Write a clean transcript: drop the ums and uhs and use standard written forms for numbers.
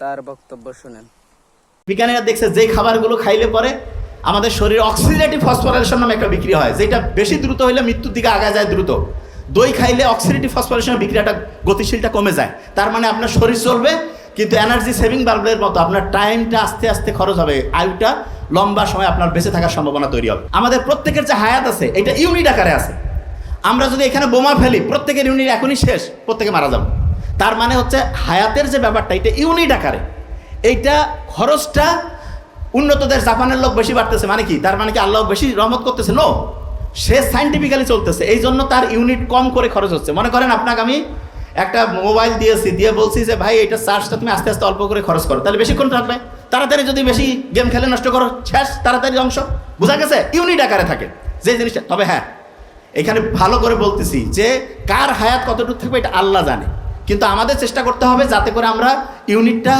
তার বক্তব্য শুনেন। বিজ্ঞানীরা দেখছে যে খাবারগুলো খাইলে পরে আমাদের শরীরে অক্সিডেটিভ ফসফোরাইলেশন নামে একটা বিক্রিয়া হয়, যেটা বেশি দ্রুত হইলে মৃত্যুর দিকে আগায় যায় দ্রুত। দই খাইলে অক্সিডেটিভ ফসফোরাইলেশনের বিক্রিয়াটা গতিশীলটা কমে যায়। তার মানে আপনার শরীর চলবে, কিন্তু এনার্জি সেভিং বাল্বের মতো আপনার টাইমটা আস্তে আস্তে খরচ হবে, আয়ুটা লম্বা সময় আপনার বেঁচে থাকার সম্ভাবনা তৈরি হবে। আমাদের প্রত্যেকের যে হায়াত আছে এটা ইউনিট আকারে আছে। আমরা যদি এখানে বোমা ফেলি, প্রত্যেকের ইউনিট এখনই শেষ, প্রত্যেকে মারা যাবে। তার মানে হচ্ছে হায়াতের যে ব্যাপারটা এটা ইউনিট আকারে। এইটা খরচটা উন্নত দেশ জাপানের লোক বেশি বাড়তেছে মানে কি? তার মানে কি আল্লাহ বেশি রহমত করতেছে? নো, সে সাইন্টিফিক্যালি চলতেছে, এই জন্য তার ইউনিট কম করে খরচ হচ্ছে। মনে করেন আপনাকে আমি একটা মোবাইল দিয়েছি, দিয়ে বলছি যে ভাই এটা চার্জটা তুমি আস্তে আস্তে অল্প করে খরচ করো, তাহলে বেশিক্ষণ থাকবে। তাড়াতাড়ি যদি বেশি গেম খেলে নষ্ট করো, শেষ, তাড়াতাড়ি অংশ। বোঝা গেছে? ইউনিট আকারে থাকে যে জিনিসটা। তবে হ্যাঁ, এখানে ভালো করে বলতেছি যে কার হায়াত কতটুকু থাকবে এটা আল্লাহ জানে, কিন্তু আমাদের চেষ্টা করতে হবে যাতে করে আমরা ইউনিটটা